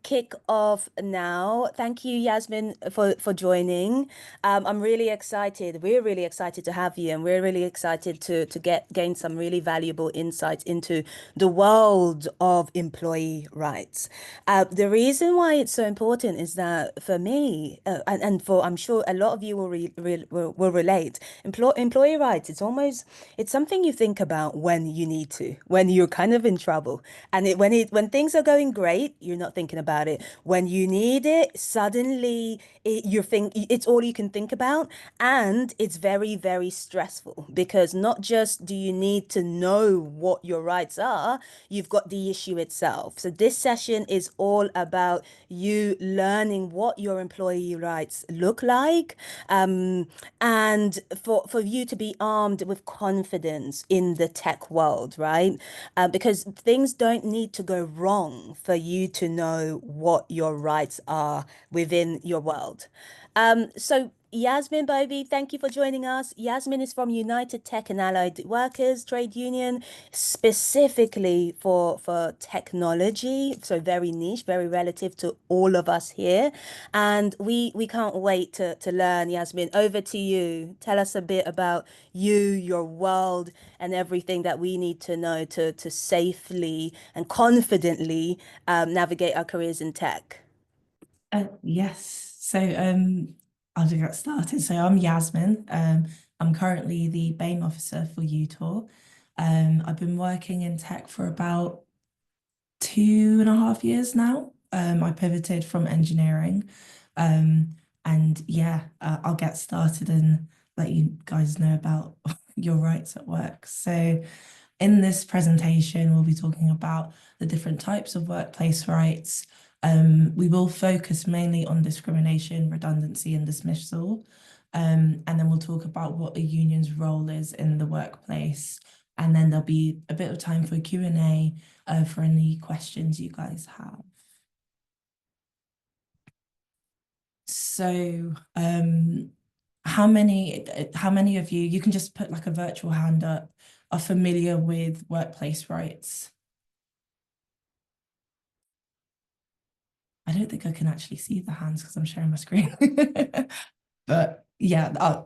Kick off now. Thank you, Yasmin, for joining. I'm really excited. We're really excited to have you, and we're really excited to gain some really valuable insights into the world of employee rights. The reason why it's so important is that for me, and for I'm sure a lot of you will relate. Employee rights. It's something you think about when you need to, when you're kind of in trouble. And when things are going great, you're not thinking about it. When you need it, suddenly it's all you can think about, and it's very, very stressful because not just do you need to know what your rights are, you've got the issue itself. So this session is all about you learning what your employee rights look like, and for you to be armed with confidence in the tech world, right? Because things don't need to go wrong for you to know what your rights are within your world. So Yasmin Bobby, thank you for joining us. Yasmin is from United Tech and Allied Workers Trade Union, specifically for technology. So very niche, very relative to all of us here. And we can't wait to learn. Yasmin, over to you. Tell us a bit about you, your world, and everything that we need to know to safely and confidently navigate our careers in tech. Yes. I'll just get started. So I'm Yasmin. I'm currently the BAME officer for UTOR. I've been working in tech for about 2.5 years now. I pivoted from engineering. And yeah, I'll get started and let you guys know about your rights at work. So in this presentation, we'll be talking about the different types of workplace rights. We will focus mainly on discrimination, redundancy, and dismissal. And then we'll talk about what a union's role is in the workplace. And then there'll be a bit of time for Q&A for any questions you guys have. So, how many of you can just put like a virtual hand up, are familiar with workplace rights? I don't think I can actually see the hands because I'm sharing my screen. But yeah,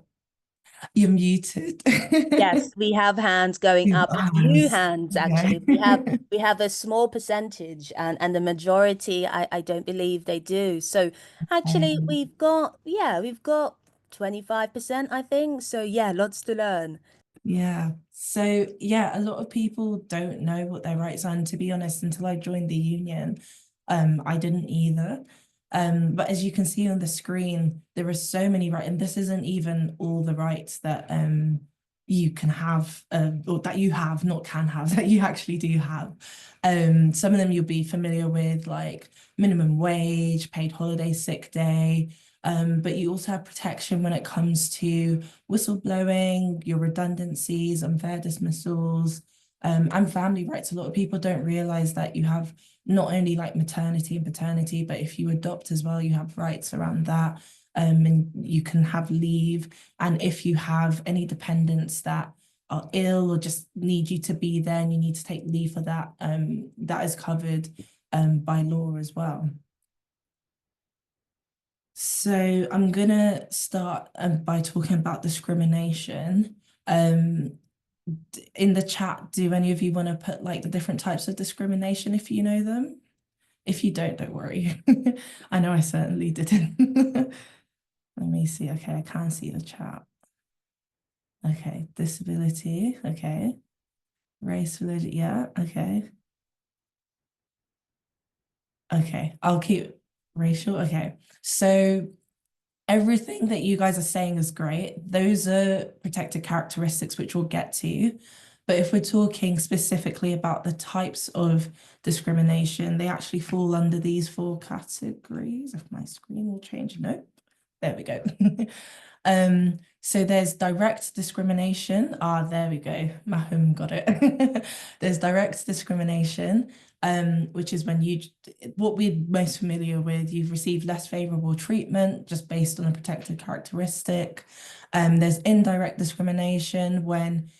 you're muted. Yes, we have hands going You've up, got a few hands. hands Okay. actually. We have a small percentage, and the majority I don't believe they do. So actually we've got 25%, I think. So yeah, lots to learn. Yeah. So yeah, a lot of people don't know what their rights are. And to be honest, until I joined the union, I didn't either. But as you can see on the screen, there are so many rights, and this isn't even all the rights that you can have, or that you have, not can have, that you actually do have. Some of them you'll be familiar with, like minimum wage, paid holiday, sick day. But you also have protection when it comes to whistleblowing, your redundancies, unfair dismissals, and family rights. A lot of people don't realize that you have not only like maternity and paternity, but if you adopt as well, you have rights around that. And you can have leave. And if you have any dependents that are ill or just need you to be there and you need to take leave for that, that is covered by law as well. So I'm gonna start by talking about discrimination. Um, in the chat, do any of you want to put like the different types of discrimination if you know them? If you don't worry. I know I certainly didn't. Let me see. Okay, I can see the chat. Okay, disability. Okay, race, religion. Yeah. Okay. Okay, I'll keep racial. Okay, so everything that you guys are saying is great. Those are protected characteristics, which we'll get to. But if we're talking specifically about the types of discrimination, they actually fall under these four categories. If my screen will change, nope. There we go. So there's direct discrimination. Ah, there we go. Mahum got it. There's direct discrimination, which is when what we're most familiar with, you've received less favorable treatment just based on a protected characteristic. There's indirect discrimination when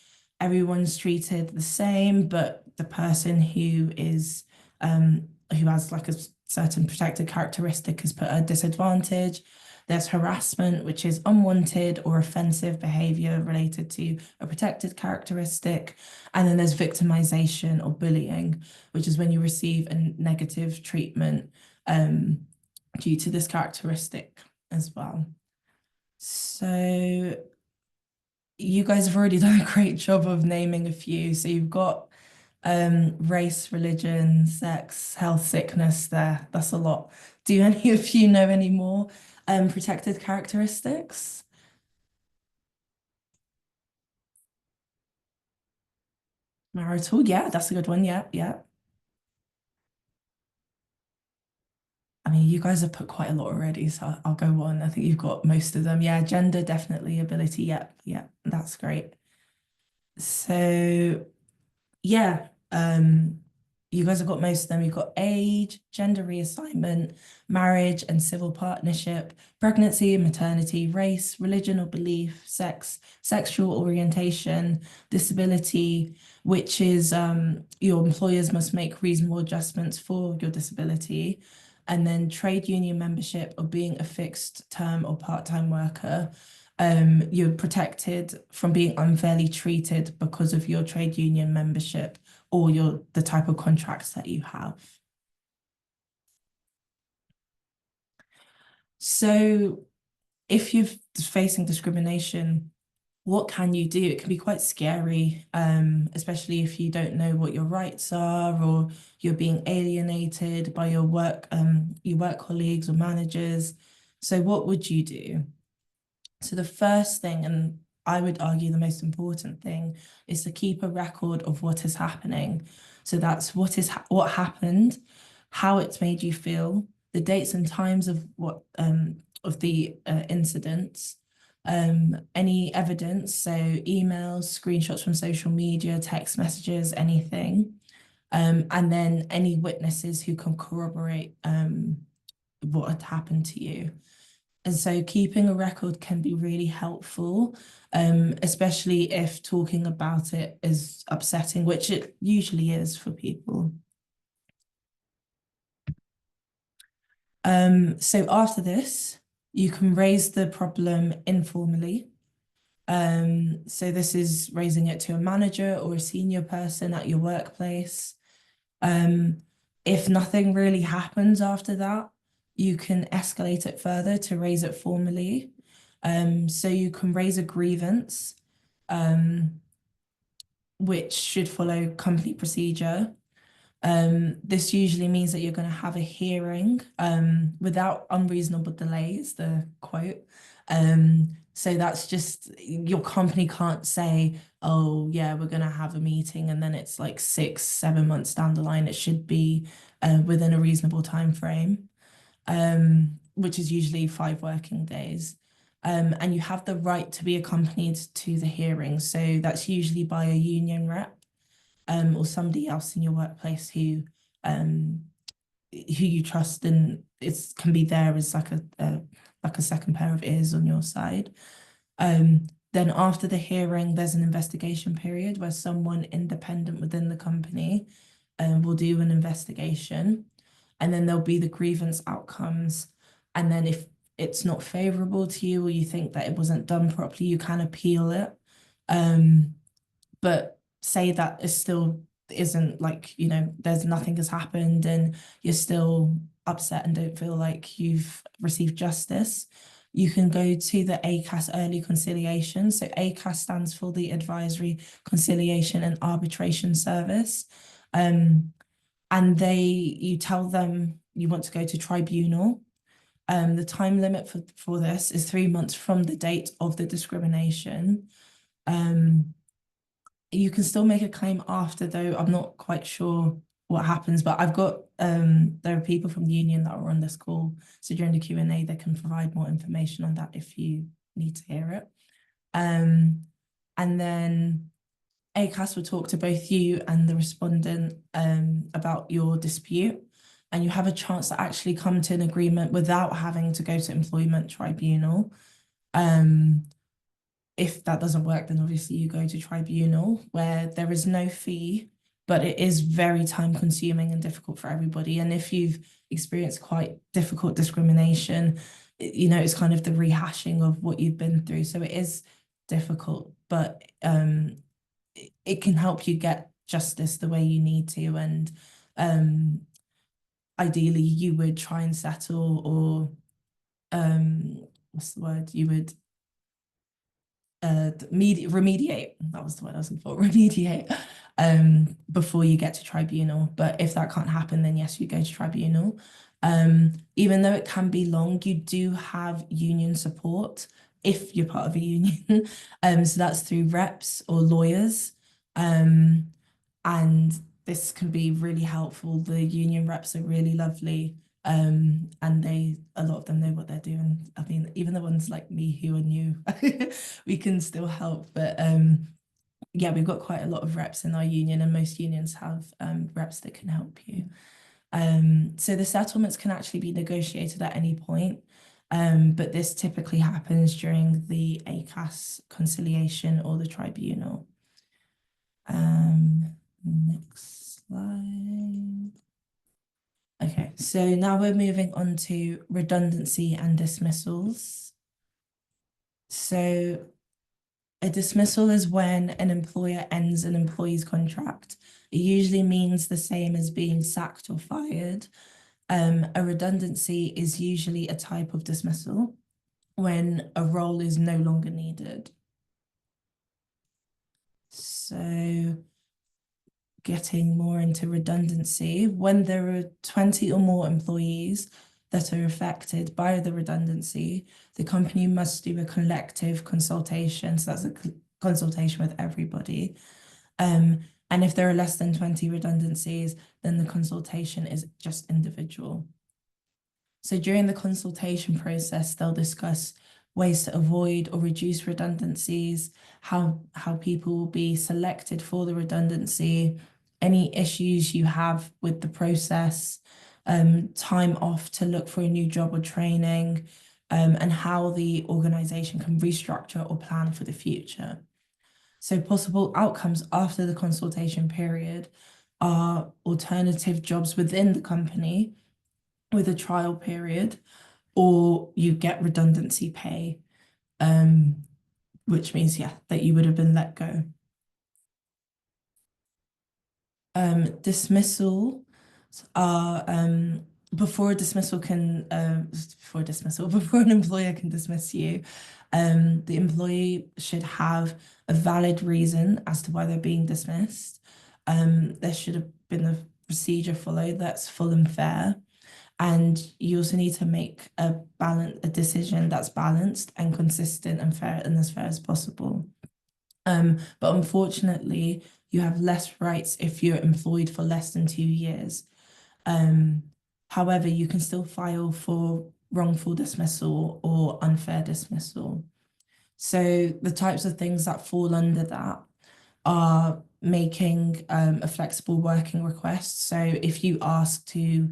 everyone's treated the same, but the person who has like a certain protected characteristic is put at a disadvantage. There's harassment, which is unwanted or offensive behavior related to a protected characteristic. And then there's victimization or bullying, which is when you receive a negative treatment due to this characteristic as well. So you guys have already done a great job of naming a few. So you've got race, religion, sex, health, sickness there. That's a lot. Do any of you know any more protected characteristics? Marital, yeah, that's a good one. Yeah, yeah. I mean, you guys have put quite a lot already, so I'll go on. I think you've got most of them. Yeah, gender, definitely. Ability, yeah, yeah, that's great. So yeah, you guys have got most of them. You've got age, gender reassignment, marriage and civil partnership, pregnancy and maternity, race, religion or belief, sex, sexual orientation, disability, which is your employers must make reasonable adjustments for your disability, and then trade union membership or being a fixed term or part-time worker. You're protected from being unfairly treated because of your trade union membership or the type of contracts that you have. So if you're facing discrimination, what can you do? It can be quite scary, especially if you don't know what your rights are or you're being alienated by your work colleagues or managers. So what would you do? So the first thing, and I would argue the most important thing, is to keep a record of what is happening. So that's what happened, how it's made you feel, the dates and times of the incidents, any evidence, so emails, screenshots from social media, text messages, anything, and then any witnesses who can corroborate what had happened to you. And so keeping a record can be really helpful, especially if talking about it is upsetting, which it usually is for people. So after this, you can raise the problem informally. So this is raising it to a manager or a senior person at your workplace. If nothing really happens after that, you can escalate it further to raise it formally. So you can raise a grievance, which should follow company procedure. This usually means that you're going to have a hearing without unreasonable delays, the quote. So that's just, your company can't say, oh yeah, we're going to have a meeting and then it's like 6, 7 months down the line. It should be within a reasonable time frame, which is usually 5 working days. And you have the right to be accompanied to the hearing. So that's usually by a union rep or somebody else in your workplace who you trust, and it can be there as like a second pair of ears on your side. Then after the hearing, there's an investigation period where someone independent within the company will do an investigation, and then there'll be the grievance outcomes. And then if it's not favorable to you or you think that it wasn't done properly, you can appeal it. But say that it still isn't, like, there's nothing has happened and you're still upset and don't feel like you've received justice, you can go to the ACAS Early Conciliation. So ACAS stands for the Advisory, Conciliation and Arbitration Service. And you tell them you want to go to tribunal. The time limit for this is 3 months from the date of the discrimination. You can still make a claim after, though. I'm not quite sure what happens, but I've got there are people from the union that are on this call, so during the Q&A they can provide more information on that if you need to hear it. And then ACAS will talk to both you and the respondent about your dispute, and you have a chance to actually come to an agreement without having to go to employment tribunal. If that doesn't work, then obviously you go to tribunal, where there is no fee. but it is very time consuming and difficult for everybody. And if you've experienced quite difficult discrimination, it's kind of the rehashing of what you've been through. So it is difficult, but it can help you get justice the way you need to. And ideally, you would try and settle, or what's the word? You would remediate. That was the word I was looking for. Remediate before you get to tribunal. But if that can't happen, then yes, you go to tribunal. Even though it can be long, you do have union support if you're part of a union. So that's through reps or lawyers. And this can be really helpful. The union reps are really lovely. And a lot of them know what they're doing. I mean, even the ones like me who are new, we can still help. But yeah, we've got quite a lot of reps in our union, and most unions have reps that can help you. So the settlements can actually be negotiated at any point. But this typically happens during the ACAS conciliation or the tribunal. Next slide. Okay, so now we're moving on to redundancy and dismissals. So a dismissal is when an employer ends an employee's contract. It usually means the same as being sacked or fired. A redundancy is usually a type of dismissal when a role is no longer needed. So getting more into redundancy, when there are 20 or more employees that are affected by the redundancy, the company must do a collective consultation. So that's a consultation with everybody. And if there are less than 20 redundancies, then the consultation is just individual. So during the consultation process, they'll discuss ways to avoid or reduce redundancies, how people will be selected for the redundancy, any issues you have with the process, time off to look for a new job or training, and how the organization can restructure or plan for the future. So possible outcomes after the consultation period are alternative jobs within the company with a trial period, or you get redundancy pay, which means, yeah, that you would have been let go. Dismissal are before an employer can dismiss you, the employee should have a valid reason as to why they're being dismissed. There should have been a procedure followed that's full and fair. And you also need to make a decision that's balanced and consistent and fair, and as fair as possible. But unfortunately, you have less rights if you're employed for less than 2 years. However, you can still file for wrongful dismissal or unfair dismissal. So the types of things that fall under that are making a flexible working request. So if you ask to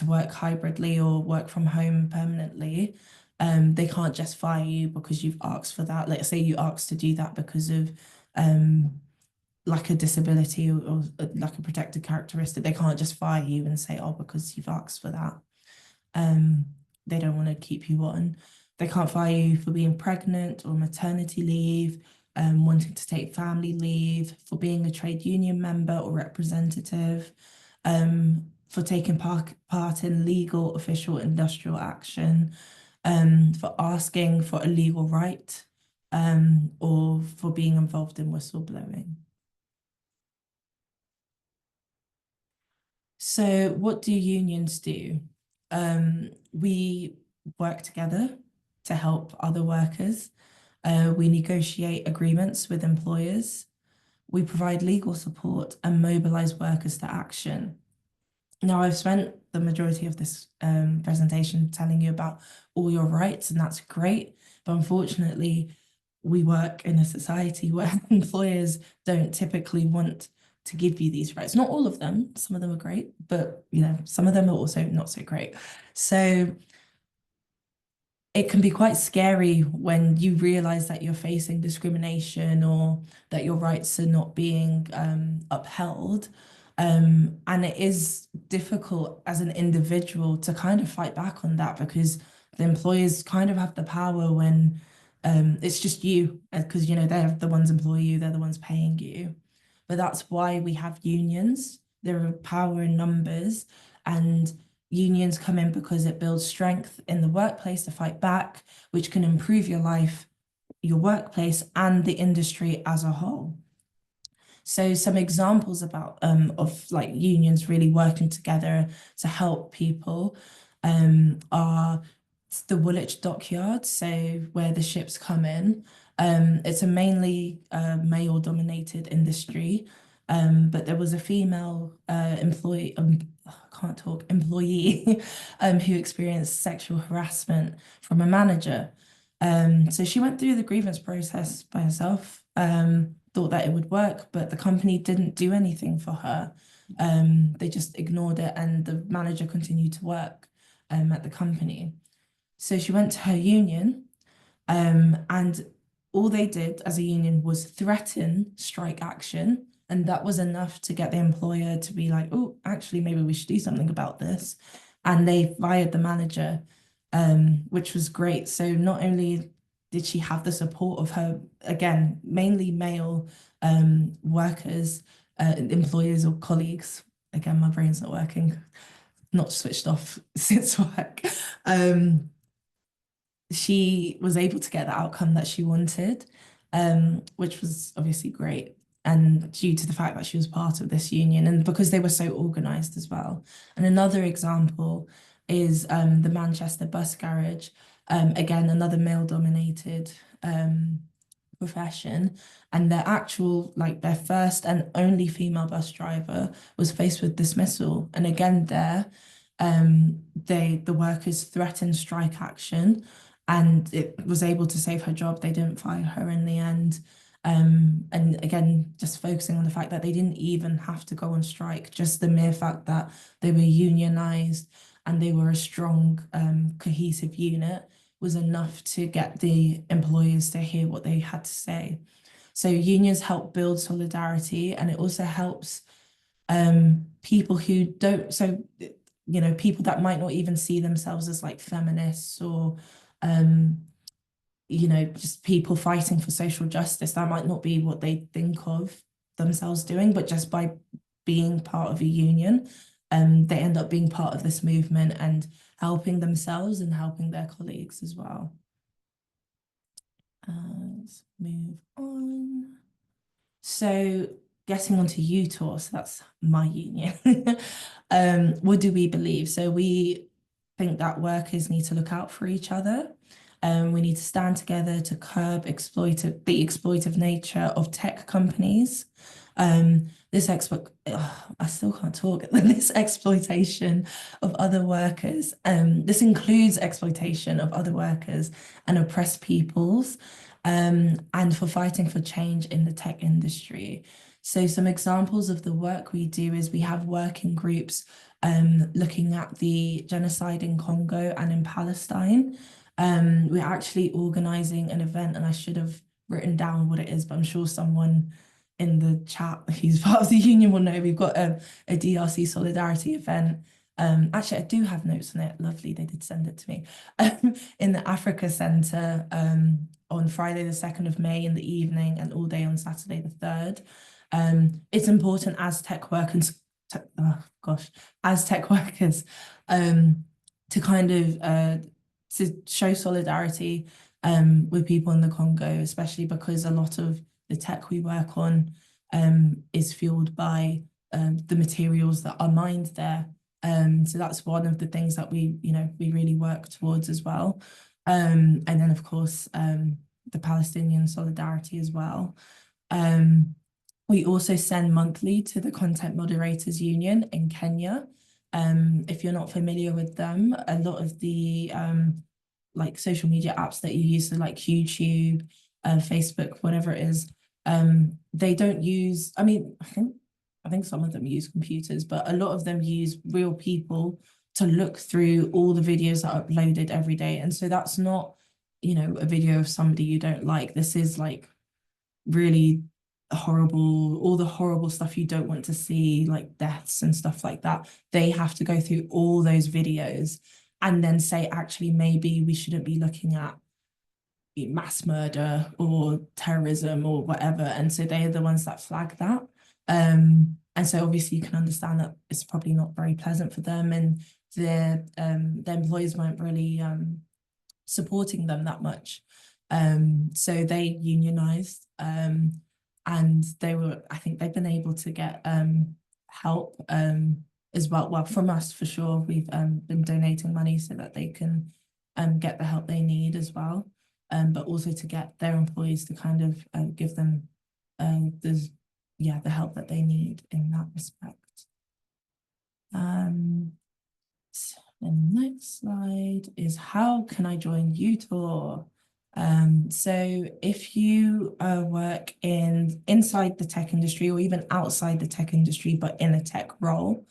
work hybridly or work from home permanently, they can't just fire you because you've asked for that. Let's say you asked to do that because of like a disability or like a protected characteristic. They can't just fire you and say, oh, because you've asked for that. They don't want to keep you on. They can't fire you for being pregnant or maternity leave, wanting to take family leave, for being a trade union member or representative, for taking part in legal, official, industrial action, for asking for a legal right, or for being involved in whistleblowing. So what do unions do? We work together to help other workers. We negotiate agreements with employers. We provide legal support and mobilize workers to action. Now, I've spent the majority of this presentation telling you about all your rights, and that's great. But unfortunately, we work in a society where employers don't typically want to give you these rights. Not all of them, some of them are great, but some of them are also not so great. So it can be quite scary when you realize that you're facing discrimination or that your rights are not being upheld. And it is difficult as an individual to kind of fight back on that because the employers kind of have the power when it's just you, because you know they're the ones employing you, they're the ones paying you. But that's why we have unions. There are power in numbers, and unions come in because it builds strength in the workplace to fight back, which can improve your life, your workplace, and the industry as a whole. So some examples about of like unions really working together to help people are the Woolwich Dockyard, so where the ships come in. It's a mainly male-dominated industry, but there was a female employee, I can't talk, employee who experienced sexual harassment from a manager. So she went through the grievance process by herself, thought that it would work, but the company didn't do anything for her. They just ignored it, and the manager continued to work at the company. So she went to her union, and all they did as a union was threaten strike action. And that was enough to get the employer to be like, oh, actually, maybe we should do something about this. And they fired the manager, which was great. So not only did she have the support of her, again, mainly male workers, employers or colleagues. Again, my brain's not working, not switched off since work. She was able to get the outcome that she wanted, which was obviously great. And due to the fact that she was part of this union and because they were so organized as well. And another example is the Manchester Bus Garage. Again, another male-dominated profession. And their actual, like their first and only female bus driver was faced with dismissal. And again, the workers threatened strike action and it was able to save her job. They didn't fire her in the end. And again, just focusing on the fact that they didn't even have to go on strike, just the mere fact that they were unionized and they were a strong, cohesive unit was enough to get the employers to hear what they had to say. So unions help build solidarity, and it also helps people who don't, so you know, people that might not even see themselves as like feminists or you know, just people fighting for social justice. That might not be what they think of themselves doing, but just by being part of a union, they end up being part of this movement and helping themselves and helping their colleagues as well. Let's move on. So getting onto UTOR, so that's my union. What do we believe? So we think that workers need to look out for each other. We need to stand together to curb the exploitive nature of tech companies. I still can't talk. This exploitation of other workers. This includes exploitation of other workers and oppressed peoples, and for fighting for change in the tech industry. So some examples of the work we do is we have working groups looking at the genocide in Congo and in Palestine. We're actually organizing an event, and I should have written down what it is, but I'm sure someone in the chat who's part of the union will know. We've got a DRC solidarity event. Actually, I do have notes on it. Lovely, they did send it to me. In the Africa Centre on Friday, the 2nd of May in the evening and all day on Saturday, the 3rd. It's important as tech workers, as tech workers, to kind of to show solidarity with people in the Congo, especially because a lot of the tech we work on is fueled by the materials that are mined there. So that's one of the things that we really work towards as well. And then of course, the Palestinian solidarity as well. We also send monthly to the Content Moderators Union in Kenya. If you're not familiar with them, a lot of the like social media apps that you use, so like YouTube, Facebook, whatever it is, they don't use, I mean, I think some of them use computers, but a lot of them use real people to look through all the videos that are uploaded every day. And so that's not, you know, a video of somebody you don't like. This is like really horrible, all the horrible stuff you don't want to see, like deaths and stuff like that. They have to go through all those videos and then say, actually, maybe we shouldn't be looking at mass murder or terrorism or whatever. And so they are the ones that flag that. And so obviously you can understand that it's probably not very pleasant for them, and their employers weren't really supporting them that much. So they unionized, and I think they've been able to get help as well. Well, from us for sure, we've been donating money so that they can get the help they need as well. But also to get their employees to kind of give them the help that they need in that respect. So the next slide is, how can I join UTOR? So if you work inside the tech industry or even outside the tech industry, but in a tech role,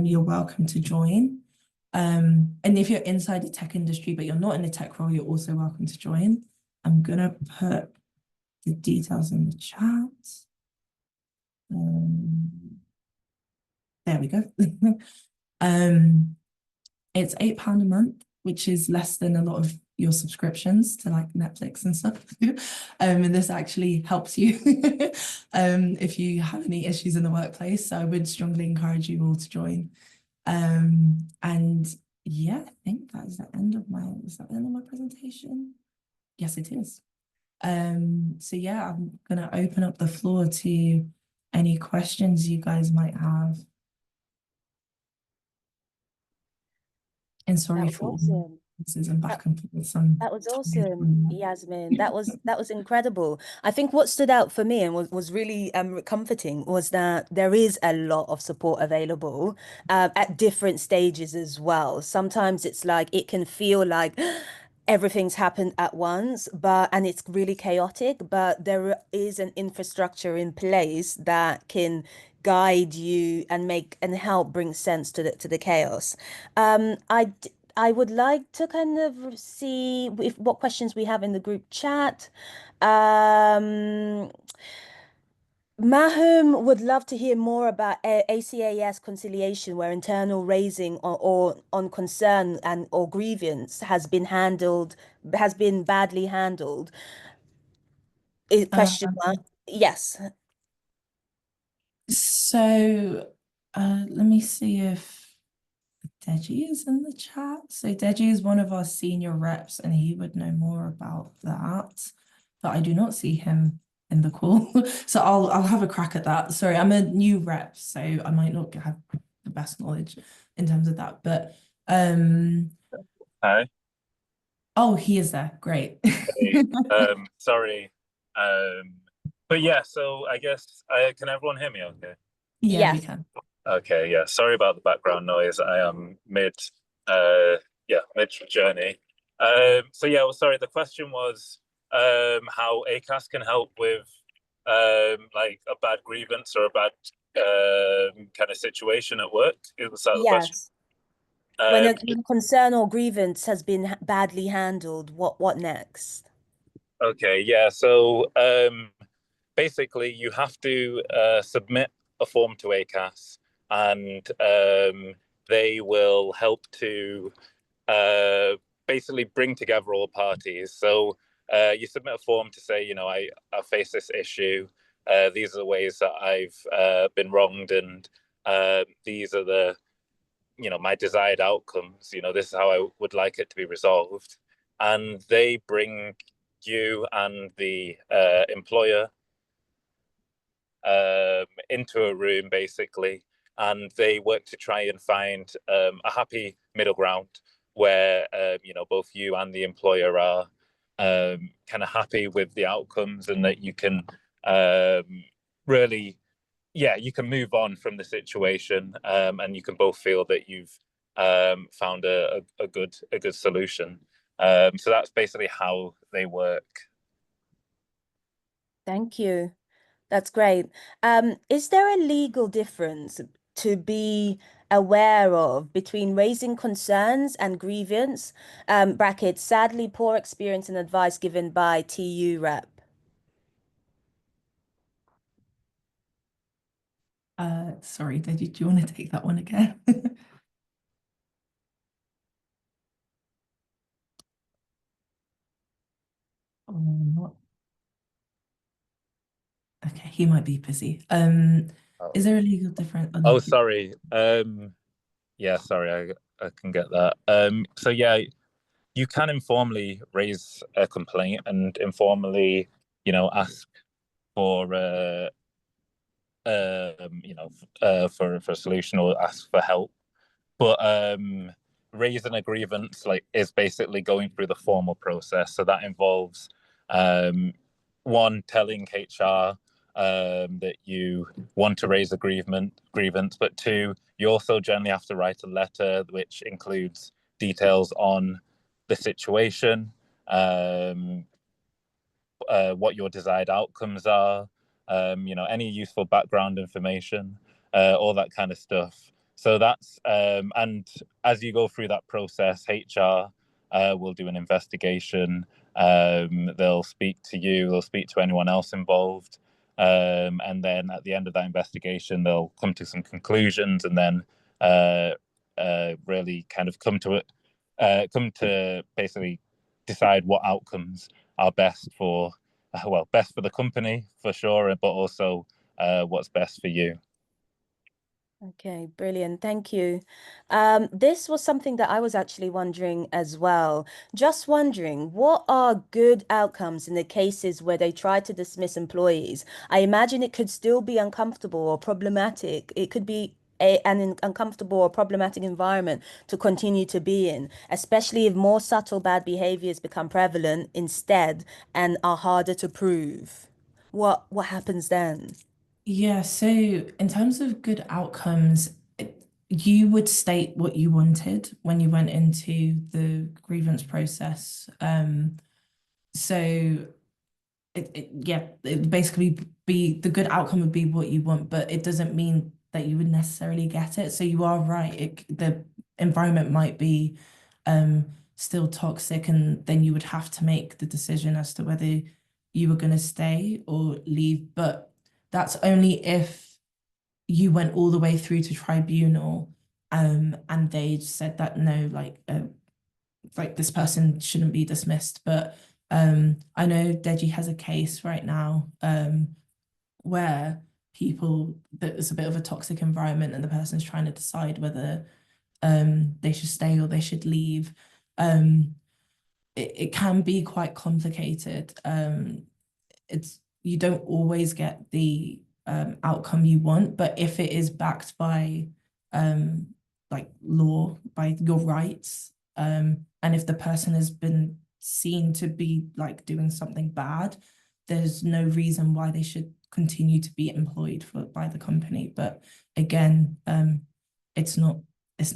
you're welcome to join. And if you're inside the tech industry, but you're not in a tech role, you're also welcome to join. I'm gonna put the details in the chat. There we go. It's £8 a month, which is less than a lot of your subscriptions to like Netflix and stuff. And this actually helps you if you have any issues in the workplace. So I would strongly encourage you all to join. And yeah, I think that is the end of my presentation? Yes, it is. So yeah, I'm gonna open up the floor to any questions you guys might have. And sorry for all this and back and forth. That was awesome, Yasmin. That was incredible. I think what stood out for me and was really comforting was that there is a lot of support available at different stages as well. Sometimes it's like it can feel like everything's happened at once, and it's really chaotic, but there is an infrastructure in place that can guide you and make and help bring sense to the chaos. I would like to kind of see if what questions we have in the group chat. Um, Mahum would love to hear more about ACAS conciliation, where internal raising or on concern and or grievance has been badly handled. Question mark. Yes. So let me see if Deji is in the chat. So Deji is one of our senior reps and he would know more about that, but I do not see him in the call. So I'll have a crack at that. Sorry, I'm a new rep, so I might not have the best knowledge in terms of that, but Hi. Oh, he is there. Great. Hey, sorry. But yeah, so I guess can everyone hear me okay? Yeah, we Yes. can. Okay, yeah. Sorry about the background noise. I am mid journey. So yeah, well, sorry, the question was how ACAS can help with like a bad grievance or a bad kind of situation at work. Was that the question? Yes. When a Um, concern or grievance has been badly handled, what next? okay, yeah. So basically, you have to submit a form to ACAS, and they will help to basically bring together all parties. So you submit a form to say, you know, I face this issue. These are the ways that I've been wronged, and these are the, you know, my desired outcomes. You know, this is how I would like it to be resolved. And they bring you and the employer into a room basically, and they work to try and find a happy middle ground where you know, both you and the employer are kind of happy with the outcomes, and that you can really, yeah, you can move on from the situation, and you can both feel that you've found a good solution. So that's basically how they work. Thank you. That's great. Is there a legal difference to be aware of between raising concerns and grievance, brackets, sadly, poor experience and advice given by TU rep? Sorry, do you want to take that one again? Oh, okay, he might be busy. Is there a legal difference? Oh, sorry. Yeah, sorry, I can get that. So yeah, you can informally raise a complaint and informally, ask for for a solution or ask for help. But raising a grievance is basically going through the formal process. So that involves one, telling HR that you want to raise a grievance, but two, you also generally have to write a letter which includes details on the situation, what your desired outcomes are, any useful background information, all that kind of stuff. So that's and as you go through that process, HR will do an investigation. They'll speak to you. They'll speak to anyone else involved, and then at the end of that investigation, they'll come to some conclusions, and then really kind of come to basically decide what outcomes are best for best for the company for sure, but also what's best for you. Okay, brilliant. Thank you. This was something that I was actually wondering as well. Just wondering, what are good outcomes in the cases where they try to dismiss employees? I imagine it could still be uncomfortable or problematic. It could be an uncomfortable or problematic environment to continue to be in, especially if more subtle bad behaviors become prevalent instead and are harder to prove. What happens then? Yeah, so in terms of good outcomes, you would state what you wanted when you went into the grievance process. So it basically be the good outcome would be what you want, but it doesn't mean that you would necessarily get it. So you are right. The environment might be still toxic, and then you would have to make the decision as to whether you were going to stay or leave. But that's only if you went all the way through to tribunal, and they said that no, like this person shouldn't be dismissed. But I know Deji has a case right now where there's a bit of a toxic environment, and the person's trying to decide whether they should stay or they should leave. It can be quite complicated. You don't always get the outcome you want, but if it is backed by like law, by your rights, and if the person has been seen to be like doing something bad, there's no reason why they should continue to be employed by the company. But again, it's not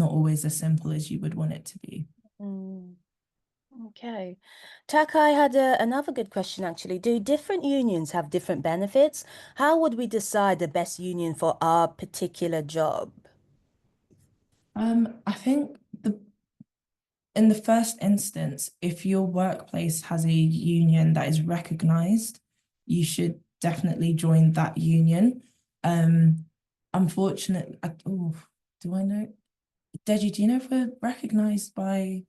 always as simple as you would want it to be. Mm. Okay. Takai had another good question actually. Do different unions have different benefits? How would we decide the best union for our particular job? I think in the first instance, if your workplace has a union that is recognized, you should definitely join that union. Unfortunately, do I know? Deji, do you know if we're recognized by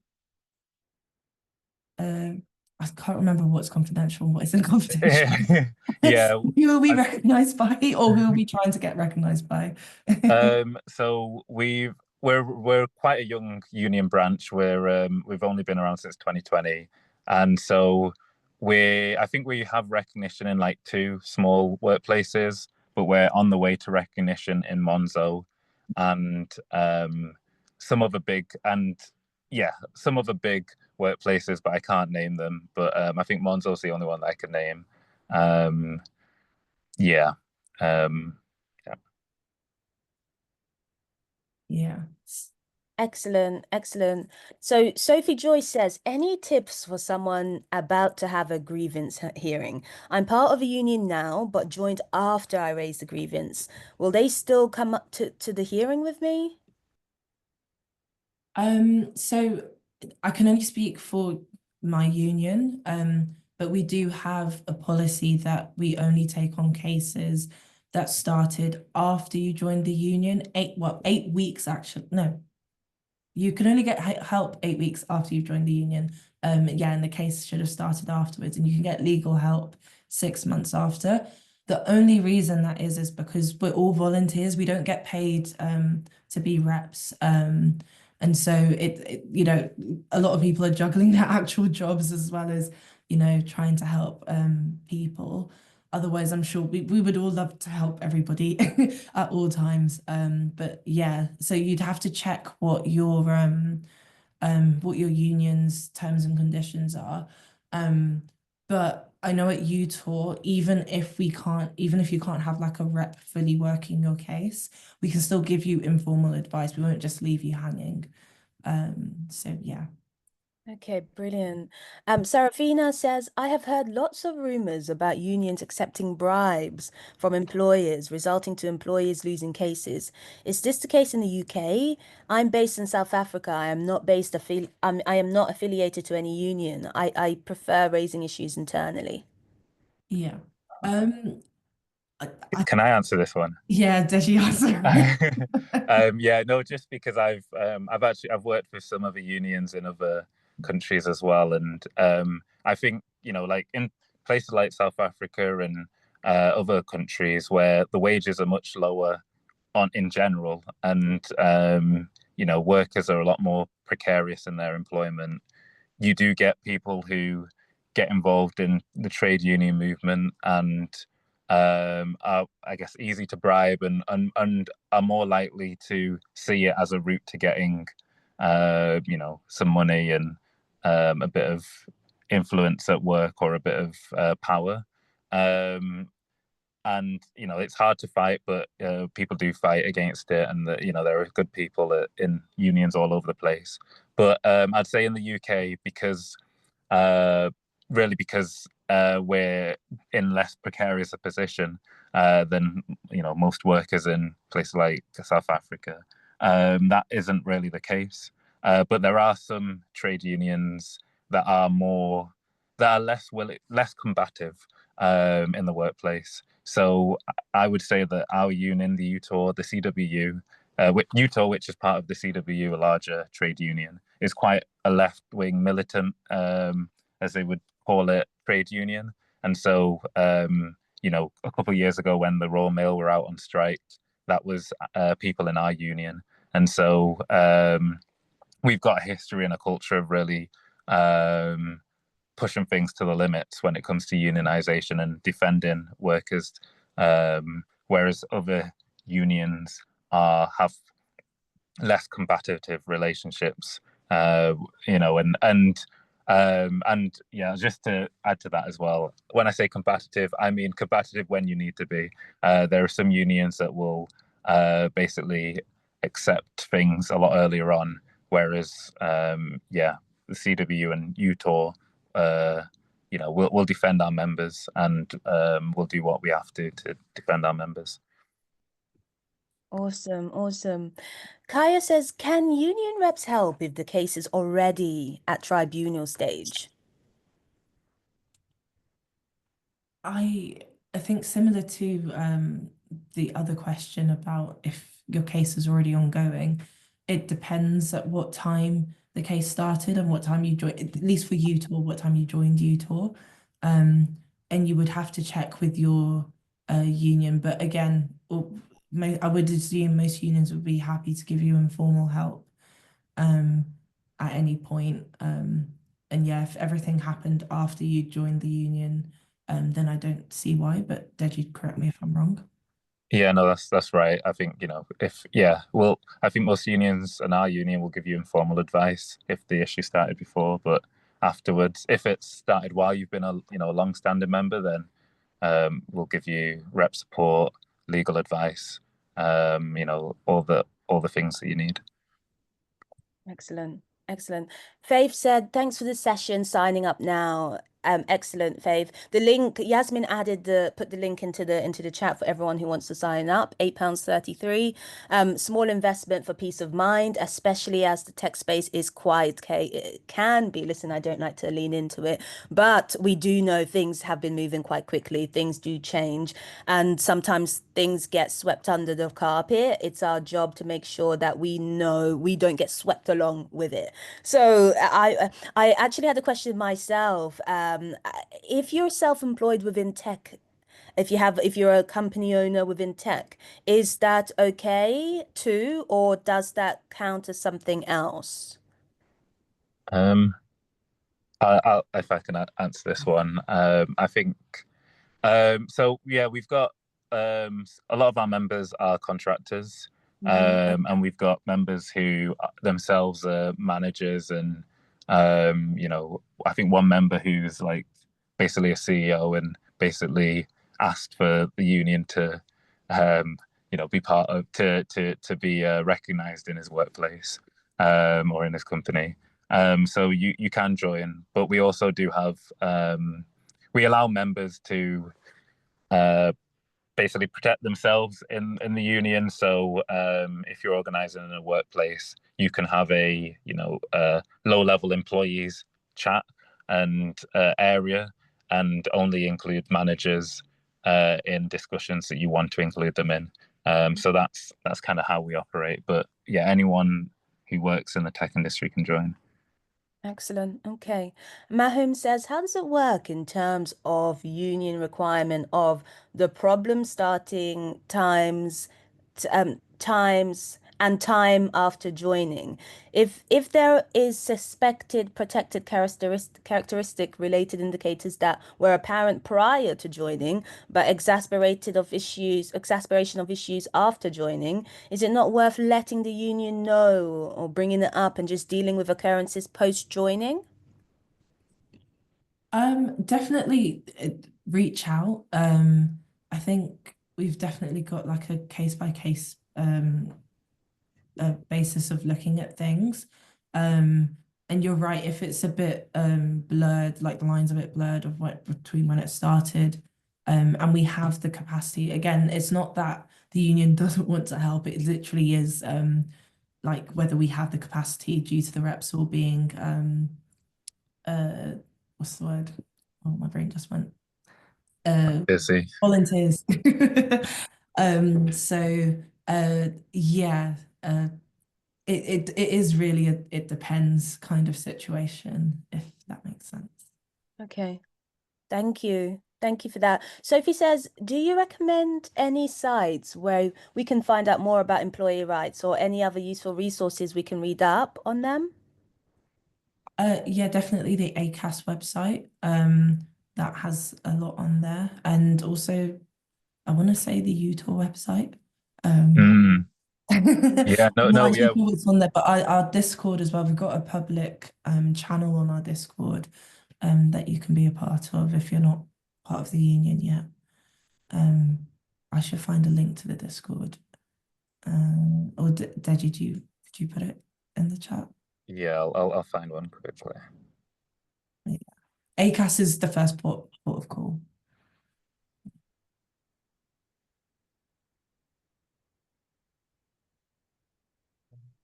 I can't remember what's confidential and what isn't confidential. Yeah. Who are we recognized by, or who are we trying to get recognized by? So we're quite a young union branch. We've only been around since 2020, and so I think we have recognition in like two small workplaces, but we're on the way to recognition in Monzo and some other big and yeah, some other big workplaces, but I can't name them. But I think Monzo's the only one that I can name. Um, yeah. Um, Yeah. Excellent, excellent. So Sophie Joyce says, any tips for someone about to have a grievance hearing? I'm part of a union now, but joined after I raised the grievance. Will they still come up to the hearing with me? So I can only speak for my union, but we do have a policy that we only take on cases that started after you joined the union. 8 weeks actually. No, you can only get help 8 weeks after you've joined the union. Yeah, and the case should have started afterwards, and you can get legal help 6 months after. The only reason that is because we're all volunteers. We don't get paid to be reps. And so you know, a lot of people are juggling their actual jobs as well as, you know, trying to help people. Otherwise, I'm sure we would all love to help everybody at all times. But yeah, so you'd have to check what your union's terms and conditions are. But I know at UTOR, even if you can't have like a rep fully working your case, we can still give you informal advice. We won't just leave you hanging. So yeah. Okay, brilliant. Sarafina says, I have heard lots of rumors about unions accepting bribes from employers, resulting to employees losing cases. Is this the case in the UK? I'm based in South Africa. I am not affiliated to any union. I prefer raising issues internally. Yeah. Um, Can I answer this one? yeah, Deji answer. Yeah, no, just because I've worked with some other unions in other countries as well, and I think, you know, like in places like South Africa and other countries where the wages are much lower on in general, and you know, workers are a lot more precarious in their employment. You do get people who get involved in the trade union movement and are, I guess, easy to bribe and are more likely to see it as a route to getting, you know, some money and a bit of influence at work or a bit of power. Um, and you know, it's hard to fight, but people do fight against it, and you know, there are good people in unions all over the place. But I'd say in the UK, because uh, really because we're in less precarious a position than, you know, most workers in places like South Africa. That isn't really the case, but there are some trade unions that are less combative in the workplace. So I would say that our union, the UTOR, the CWU, UTOR, which is part of the CWU, a larger trade union, is quite a left-wing militant, as they would call it, trade union. And so, you know, a couple of years ago when the Royal Mail were out on strike, that was people in our union. And so we've got a history and a culture of really pushing things to the limits when it comes to unionization and defending workers, whereas other unions have less combative relationships, you know, and yeah, just to add to that as well, when I say combative, I mean combative when you need to be. There are some unions that will basically accept things a lot earlier on, whereas yeah, the CW and UTOR, you know, we'll defend our members and we'll do what we have to defend our members. Awesome, awesome. Kaya says, can union reps help if the case is already at tribunal stage? I think similar to the other question about if your case is already ongoing, it depends at what time the case started and what time you joined, at least for UTOR, what time you joined UTOR. And you would have to check with your union. But again, I would assume most unions would be happy to give you informal help at any point. And yeah, if everything happened after you joined the union, then I don't see why. But Deji, correct me if I'm wrong. Yeah, no, that's right. I think, you know, well, I think most unions and our union will give you informal advice if the issue started before, but afterwards, if it's started while you've been a long-standing member, then we'll give you rep support, legal advice, you know, all the things that you need. Excellent. Excellent. Faith said, thanks for the session, signing up now. Excellent, Faith. The link, Yasmin put the link into the chat for everyone who wants to sign up. £8.33. Small investment for peace of mind, especially as the tech space is quiet. It can be. Listen, I don't like to lean into it, but we do know things have been moving quite quickly. Things do change, and sometimes things get swept under the carpet. It's our job to make sure that we know we don't get swept along with it. So I actually had a question myself. If you're self-employed within tech, if you're a company owner within tech, is that okay too, or does that count as something else? Um, if I can answer this one, I think so. Yeah, we've got a lot of our members are contractors, and we've got members who themselves are managers, and I think one member who's like basically a CEO and basically asked for the union to be part of to be recognized in his workplace or in his company. So you can join, but we also do have we allow members to basically protect themselves in the union. So if you're organizing in a workplace, you can have a low level employees chat and area, and only include managers in discussions that you want to include them in. So that's kind of how we operate. But yeah, anyone who works in the tech industry can join. Excellent. Okay. Mahum says, how does it work in terms of union requirement of the problem starting times and time after joining? If there is suspected protected characteristic related indicators that were apparent prior to joining, but exasperation of issues after joining, is it not worth letting the union know or bringing it up and just dealing with occurrences post joining? Definitely reach out. I think we've definitely got like a case by case basis of looking at things. And you're right, if it's a bit blurred, like the line's a bit blurred of what between when it started, and we have the capacity. Again, it's not that the union doesn't want to help, it literally is like whether we have the capacity due to the reps all being what's the word? Oh, my brain just went. Busy. Volunteers. So yeah, it is really it depends kind of situation, if that makes sense. Okay. Thank you. Thank you for that. Sophie says, do you recommend any sites where we can find out more about employee rights or any other useful resources we can read up on them? Yeah, definitely the ACAS website. That has a lot on there, and also I want to say the UTOR website. Yeah, I'm not no, actually yeah. sure what's on there, but our Discord as well. We've got a public channel on our Discord that you can be a part of if you're not part of the union yet. I should find a link to the Discord. Or Deji, did you put it in the chat? Yeah, I'll find one quickly. Yeah. ACAS is the first port of call.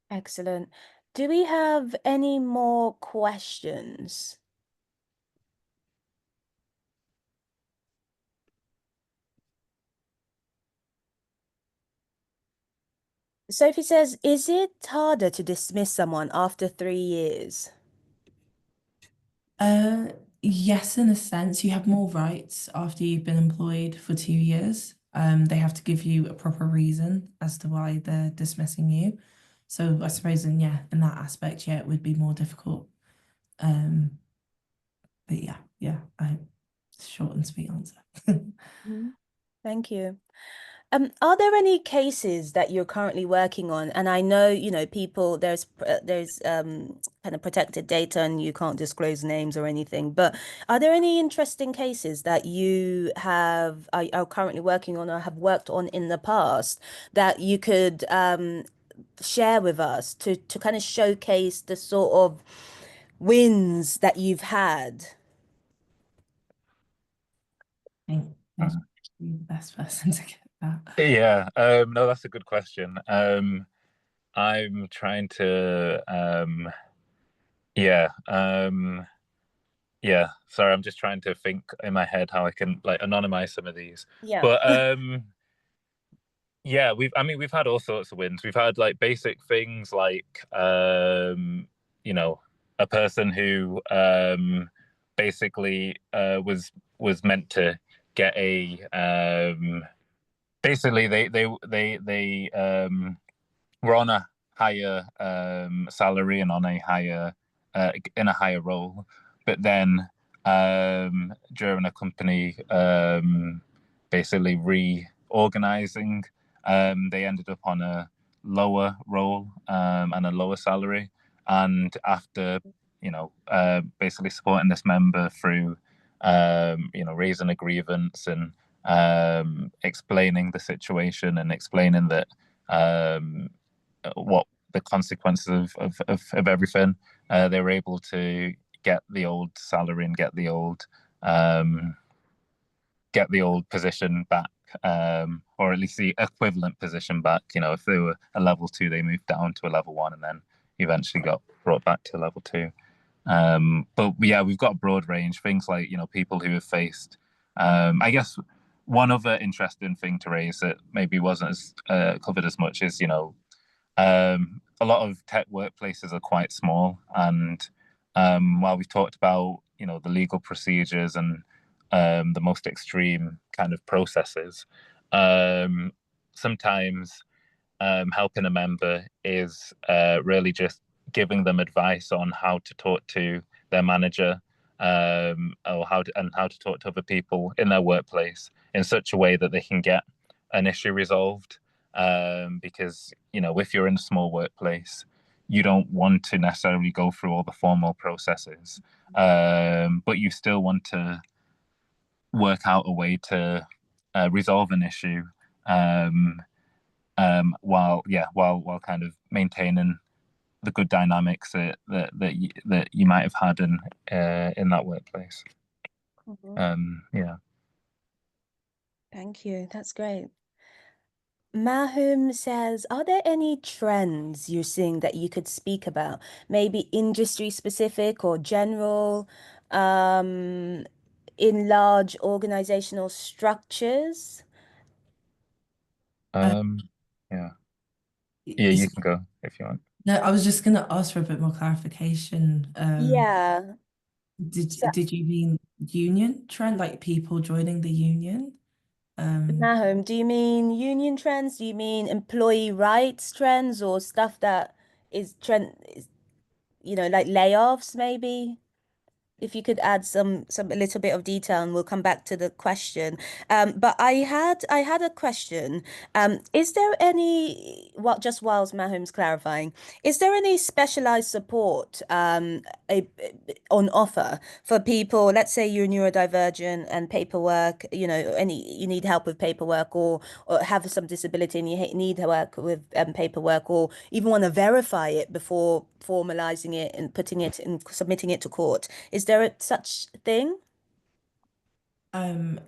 Excellent. Do we have any more questions? Sophie says, is it harder to dismiss someone after 3 years? Yes, in a sense, you have more rights after you've been employed for 2 years. They have to give you a proper reason as to why they're dismissing you. So I suppose in that aspect, yeah, it would be more difficult. But yeah, short and sweet answer. Thank you. Are there any cases that you're currently working on? And I know, people, there's kind of protected data and you can't disclose names or anything, but are there any interesting cases that you are currently working on or have worked on in the past that you could share with us to kind of showcase the sort of wins that you've had? I think Ed would be the best person to get that. Yeah, no, that's a good question. I'm trying to, yeah, yeah. Sorry, I'm just trying to think in my head how I can like anonymize some of these. Yeah. But yeah, I mean, we've had all sorts of wins. We've had like basic things like, you know, a person who basically was meant to get a basically they were on a higher salary and on a higher in a higher role, but then during a company basically reorganizing, they ended up on a lower role and a lower salary. And after basically supporting this member through raising a grievance and explaining the situation and explaining that what the consequences of everything. They were able to get the old salary and get the old position back, or at least the equivalent position back. You know, if they were a level 2, they moved down to a level 1, and then eventually got brought back to level 2. But yeah, we've got a broad range. Things like people who have faced. I guess one other interesting thing to raise that maybe wasn't as covered as much is a lot of tech workplaces are quite small, and while we've talked about the legal procedures and the most extreme kind of processes, sometimes helping a member is really just giving them advice on how to talk to their manager, or how to talk to other people in their workplace in such a way that they can get an issue resolved. Because if you're in a small workplace, you don't want to necessarily go through all the formal processes, but you still want to work out a way to resolve an issue, while kind of maintaining the good dynamics that you might have had in that workplace. Yeah. Thank you. That's great. Mahum says, are there any trends you're seeing that you could speak about? Maybe industry specific or general, um, in large organizational structures? Yeah. Yeah, you Is can go if you want. No, I was just going to ask for a bit more clarification. Yeah. So, Did you mean union trend, like people joining the union? Mahum, do you mean union trends? Do you mean employee rights trends or stuff that is like layoffs maybe? If you could add a little bit of detail, and we'll come back to the question. But I had a question. Is there any, well, just whilst Mahum's clarifying, is there any specialized support on offer for people? Let's say you're neurodivergent and paperwork, you need help with paperwork, or have some disability and you need work with paperwork, or even want to verify it before formalizing it and putting it and submitting it to court. Is there such thing? In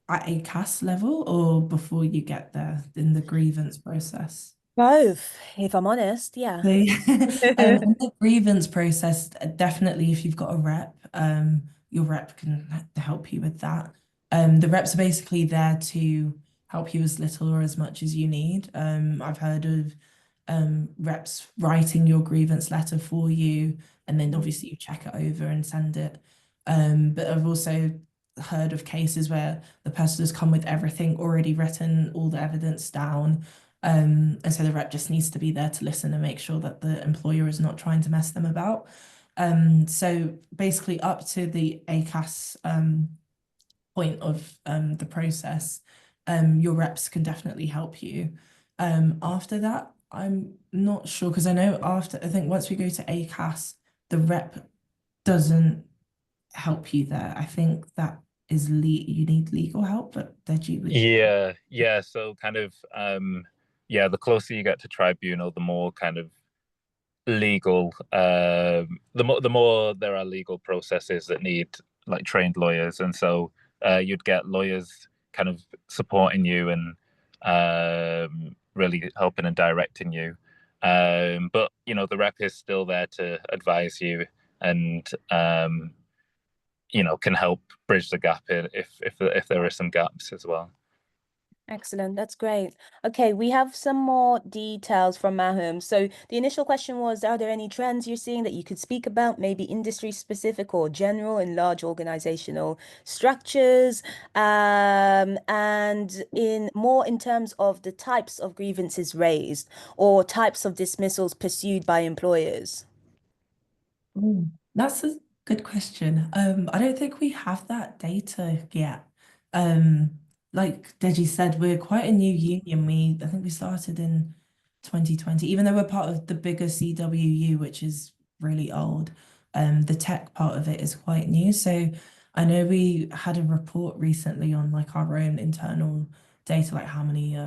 at a CAS level or before you get there in the grievance process? Both, if I'm honest, yeah. So, in the grievance process, definitely if you've got a rep, your rep can help you with that. The reps are basically there to help you as little or as much as you need. I've heard of reps writing your grievance letter for you, and then obviously you check it over and send it. But I've also heard of cases where the person has come with everything already written, all the evidence down. And so the rep just needs to be there to listen and make sure that the employer is not trying to mess them about. So basically up to the ACAS point of the process, your reps can definitely help you. After that, I'm not sure, because I know I think once we go to ACAS, the rep doesn't help you there. I think that you need legal help, but they're due. Yeah. So kind of yeah, the closer you get to tribunal, the more kind of legal, the more there are legal processes that need like trained lawyers, and so you'd get lawyers kind of supporting you and really helping and directing you. But you know, the rep is still there to advise you and you know, can help bridge the gap if there are some gaps as well. Excellent. That's great. Okay, we have some more details from Mahum. So the initial question was, are there any trends you're seeing that you could speak about, maybe industry specific or general in large organizational structures? And in terms of the types of grievances raised or types of dismissals pursued by employers? That's a good question. I don't think we have that data yet. Um, like Deji said, we're quite a new union. I think we started in 2020, even though we're part of the bigger CWU, which is really old. The tech part of it is quite new. So I know we had a report recently on like our own internal data, like how many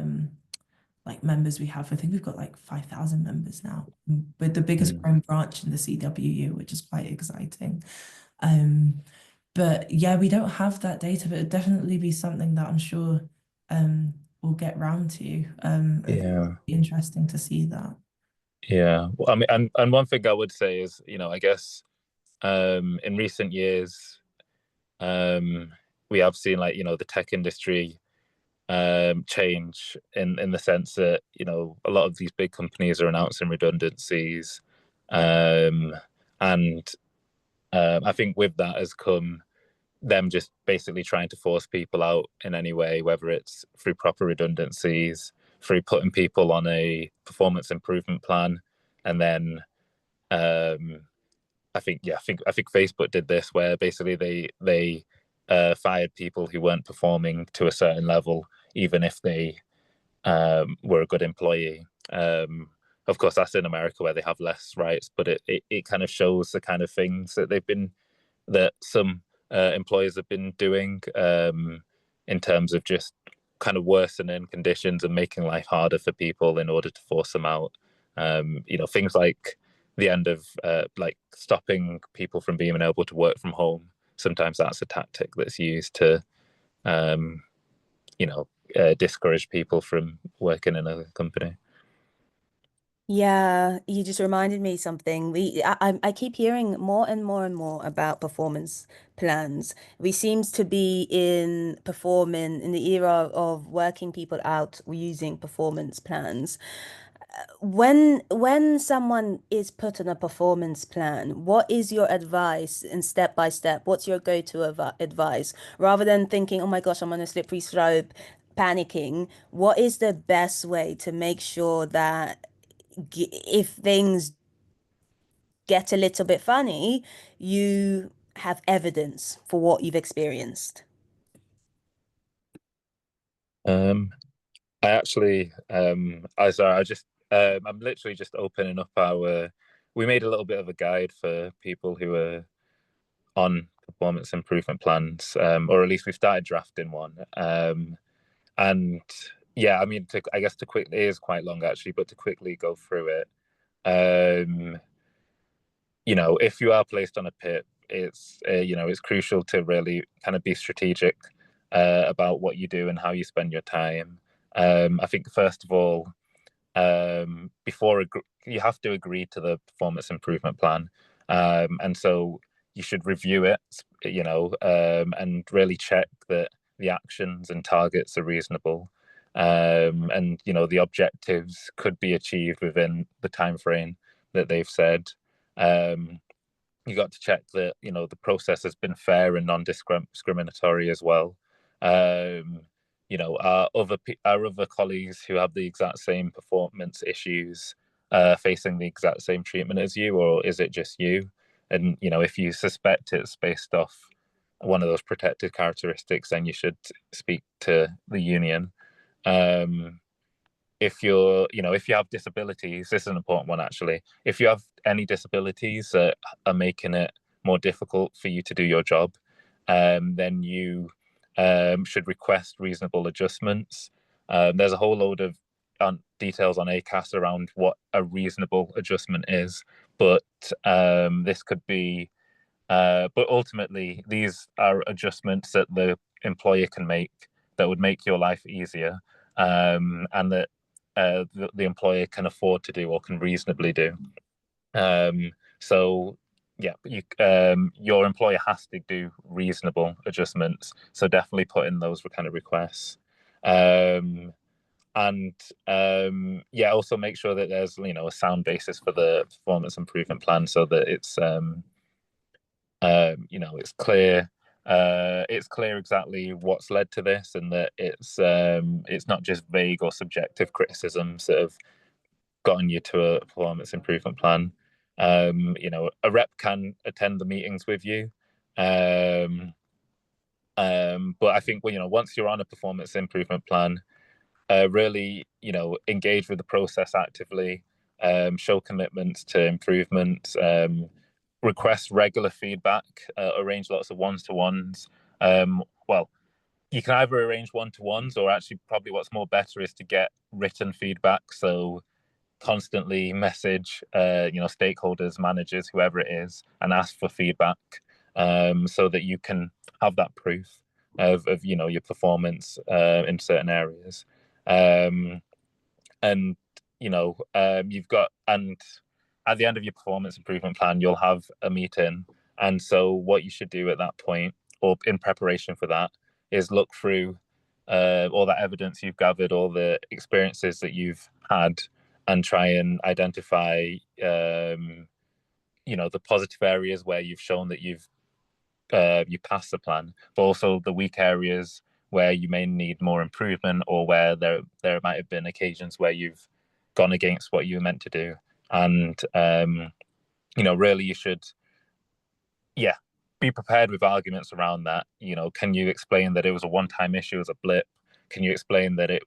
like members we have. I think we've got like 5,000 members now. We're the biggest growing branch in the CWU, which is quite exciting. But yeah, we don't have that data, but it'd definitely be something that I'm sure we'll get round to. Yeah. Be interesting to see that. Yeah. Well, I mean, and one thing I would say is, you know, I guess in recent years, we have seen like, you know, the tech industry change in the sense that, you know, a lot of these big companies are announcing redundancies. And I think with that has come them just basically trying to force people out in any way, whether it's through proper redundancies, through putting people on a performance improvement plan, and then I think Facebook did this where basically they fired people who weren't performing to a certain level, even if they were a good employee. Of course, that's in America where they have less rights, but it kind of shows the kind of things that some employers have been doing in terms of just kind of worsening conditions and making life harder for people in order to force them out. You know, things like the end of like stopping people from being able to work from home. Sometimes that's a tactic that's used to, you know, discourage people from working in a company. Yeah, you just reminded me something. I keep hearing more and more and more about performance plans. We seems to be in the era of working people out using performance plans. When someone is put on a performance plan, what is your advice in step by step? What's your go-to advice? Rather than thinking, oh my gosh, I'm on a slippery slope, panicking, what is the best way to make sure that if things get a little bit funny, you have evidence for what you've experienced? Um, I actually, I just, I'm literally just opening up our. We made a little bit of a guide for people who are on performance improvement plans, or at least we've started drafting one. And yeah, I mean, I guess to quickly, it is quite long actually, but to quickly go through it, you know, if you are placed on a pit, it's you know, it's crucial to really kind of be strategic about what you do and how you spend your time. I think first of all, you have to agree to the performance improvement plan, and so you should review it, you know, and really check that the actions and targets are reasonable, and you know the objectives could be achieved within the time frame that they've said. Um, you got to check that you know the process has been fair and non-discriminatory as well. Um, you know, our other colleagues who have the exact same performance issues facing the exact same treatment as you, or is it just you? And you know, if you suspect it's based off one of those protected characteristics, then you should speak to the union. Um, if you're, you know, if you have disabilities, this is an important one actually. If you have any disabilities that are making it more difficult for you to do your job, then you should request reasonable adjustments. There's a whole load of on details on ACAS around what a reasonable adjustment is, but this could be. But ultimately, these are adjustments that the employer can make that would make your life easier, and that the employer can afford to do or can reasonably do. So yeah, your employer has to do reasonable adjustments. So definitely put in those kind of requests. And yeah, also make sure that there's a sound basis for the performance improvement plan, so that it's it's clear. It's clear exactly what's led to this, and that it's not just vague or subjective criticisms that have gotten you to a performance improvement plan. A rep can attend the meetings with you, but I think once you're on a performance improvement plan, really engage with the process actively, show commitments to improvement, request regular feedback, arrange lots of one-to-ones. Well, you can either arrange one-to-ones, or actually probably what's more better is to get written feedback. So constantly message stakeholders, managers, whoever it is, and ask for feedback, so that you can have that proof of your performance in certain areas. And you've got, and at the end of your performance improvement plan, you'll have a meeting. And so what you should do at that point, or in preparation for that, is look through all that evidence you've gathered, all the experiences that you've had, and try and identify the positive areas where you've shown that you passed the plan, but also the weak areas where you may need more improvement, or where there might have been occasions where you've gone against what you were meant to do. And really you should be prepared with arguments around that. Can you explain that it was a one-time issue, as a blip? Can you explain that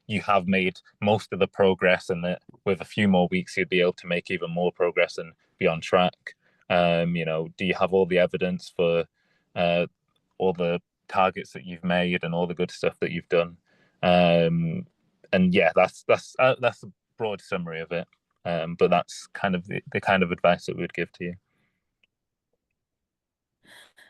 you have made most of the progress, and that with a few more weeks you'd be able to make even more progress and be on track? Do you have all the evidence for all the targets that you've made and all the good stuff that you've done? And yeah, that's a broad summary of it. But that's kind of the kind of advice that we'd give to you.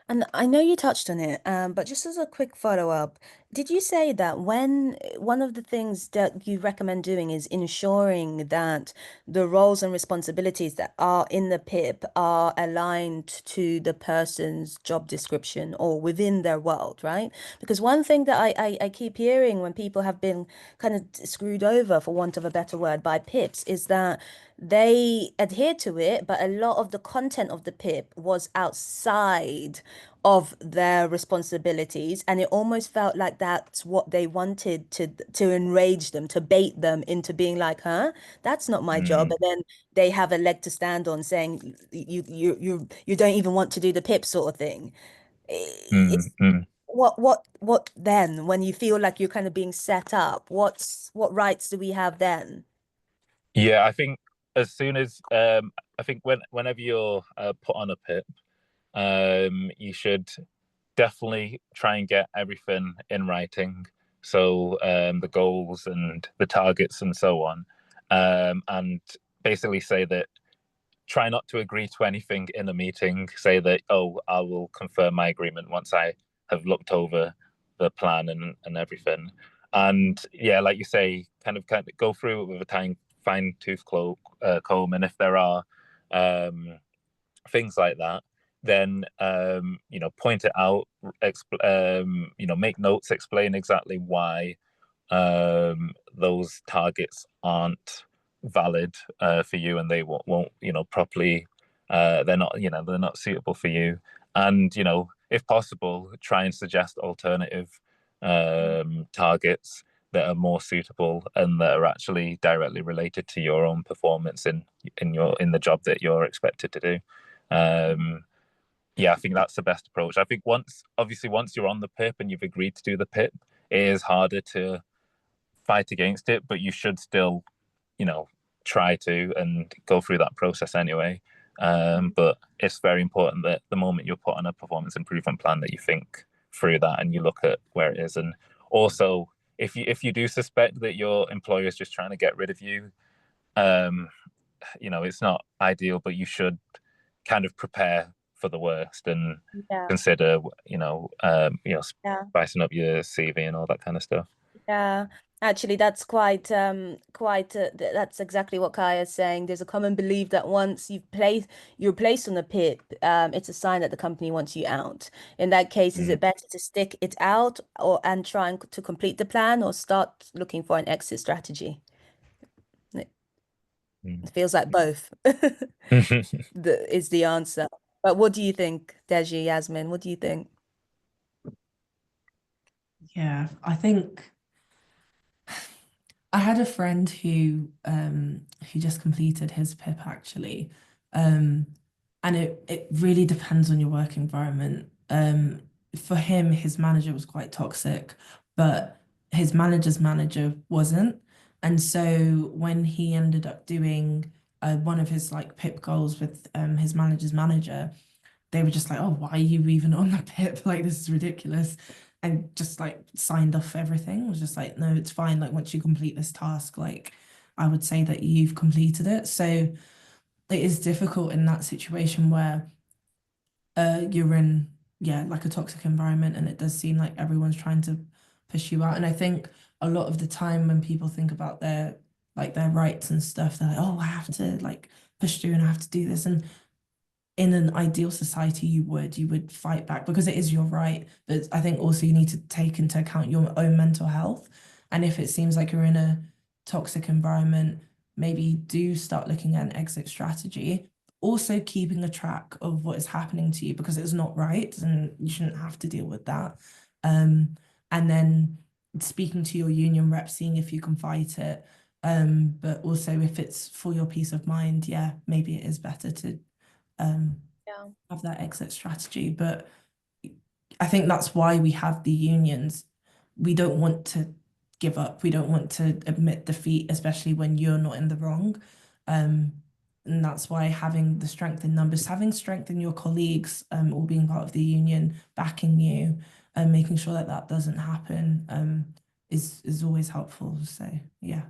And I know you touched on it, but just as a quick follow-up, did you say that when one of the things that you recommend doing is ensuring that the roles and responsibilities that are in the PIP are aligned to the person's job description or within their world, right? Because one thing that I keep hearing when people have been kind of screwed over, for want of a better word, by PIPs is that they adhere to it, but a lot of the content of the PIP was outside of their responsibilities, and it almost felt like that's what they wanted to enrage them, to bait them into being like, huh, that's not my job. And then they have a leg to stand on, saying you don't even want to do the PIP, sort of thing. It's what then, when you feel like you're kind of being set up, what rights do we have then? Yeah, I think as soon as I think whenever you're put on a PIP, you should definitely try and get everything in writing. So the goals and the targets and so on, and basically say that, try not to agree to anything in a meeting. Say that, oh, I will confirm my agreement once I have looked over the plan and everything. And yeah, like you say, kind of go through it with a fine tooth comb. And if there are things like that, then point it out, make notes, explain exactly why those targets aren't valid for you, and they won't properly, they're not suitable for you. And if possible, try and suggest alternative targets that are more suitable and that are actually directly related to your own performance in the job that you're expected to do. I think that's the best approach. I think once you're on the PIP and you've agreed to do the PIP, it is harder to fight against it, but you should still, try to and go through that process anyway. But it's very important that the moment you're put on a performance improvement plan, that you think through that and you look at where it is. And also, if you do suspect that your employer is just trying to get rid of you, it's not ideal, but you should kind of prepare for the worst and Yeah, consider, yeah. spicing up your CV and all that kind of stuff. Yeah, actually, that's that's exactly what Kaya is saying. There's a common belief that once you're placed on a PIP, it's a sign that the company wants you out. In that case, is Mm. it better to stick it out and try to complete the plan, or start looking for an exit strategy? It Mm. feels like both is the answer. But what do you think, Deji, Yasmin? What do you think? Yeah, I think I had a friend who just completed his PIP actually. Um, and it really depends on your work environment. For him, his manager was quite toxic, but his manager's manager wasn't. And so when he ended up doing one of his like PIP goals with his manager's manager, they were just like, oh, why are you even on the PIP? Like, this is ridiculous. And just like signed off everything. It was just like, no, it's fine. Like, once you complete this task, like, I would say that you've completed it. So it is difficult in that situation where you're in, yeah, like a toxic environment, and it does seem like everyone's trying to push you out. And I think a lot of the time when people think about their rights and stuff, they're like, oh, I have to like push through and I have to do this. And in an ideal society, you would fight back because it is your right. But I think also you need to take into account your own mental health. And if it seems like you're in a toxic environment, maybe do start looking at an exit strategy. Also keeping a track of what is happening to you because it's not right and you shouldn't have to deal with that. And then speaking to your union rep, seeing if you can fight it. But also if it's for your peace of mind, yeah, maybe it is better to Yeah. have that exit strategy. But I think that's why we have the unions. We don't want to give up. We don't want to admit defeat, especially when you're not in the wrong. And that's why having the strength in numbers, having strength in your colleagues, or being part of the union, backing you, and making sure that that doesn't happen, is always helpful. So yeah.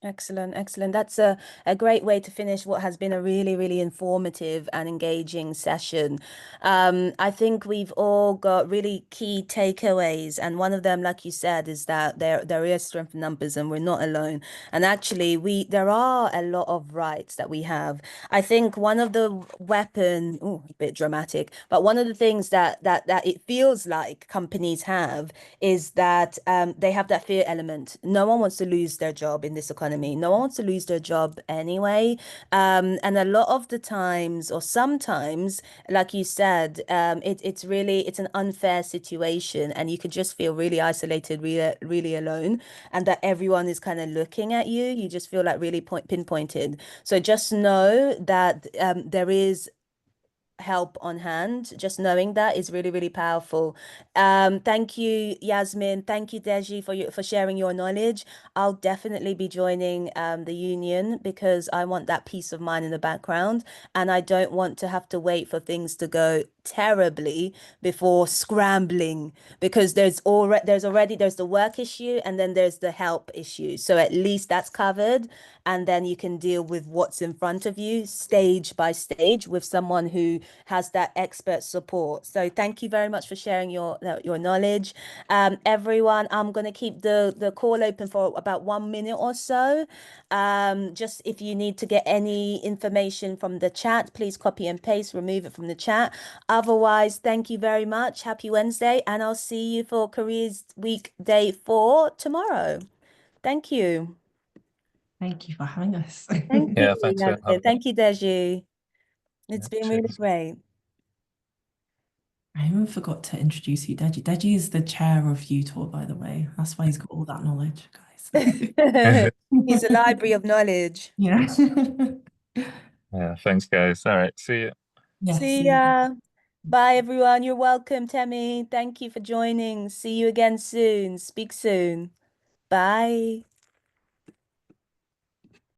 Excellent, excellent. That's a great way to finish what has been a really, really informative and engaging session. I think we've all got really key takeaways, and one of them, like you said, is that there is strength in numbers, and we're not alone. And actually, there are a lot of rights that we have. I think one of the a bit dramatic, but one of the things that it feels like companies have is that they have that fear element. No one wants to lose their job in this economy. No one wants to lose their job anyway. And a lot of the times, or sometimes, like you said, it's an unfair situation, and you could just feel really isolated, really, really alone, and that everyone is kind of looking at you. You just feel like really pinpointed. So just know that there is help on hand. Just knowing that is really, really powerful. Thank you, Yasmin. Thank you, Deji, for sharing your knowledge. I'll definitely be joining the union because I want that peace of mind in the background, and I don't want to have to wait for things to go terribly before scrambling, because there's the work issue, and then there's the help issue. So at least that's covered, and then you can deal with what's in front of you stage by stage with someone who has that expert support. So thank you very much for sharing your knowledge. Everyone, I'm going to keep the call open for about 1 minute or so. Just if you need to get any information from the chat, please copy and paste, remove it from the chat. Otherwise, thank you very much. Happy Wednesday, and I'll see you for Careers Week Day 4 tomorrow. Thank you. Thank you for having us. Thank Yeah, you, thanks for Yasmin. having me. Thank you, Deji. It's been really Cheers. great. I even forgot to introduce you, Deji. Deji is the chair of UTOR, by the way. That's why he's got all that knowledge, guys. He's a library of knowledge. Yeah. Yeah, thanks, guys. All right, see you. Yeah, See see you. ya. Bye, everyone. You're welcome, Temi. Thank you for joining. See you again soon. Speak soon. Bye.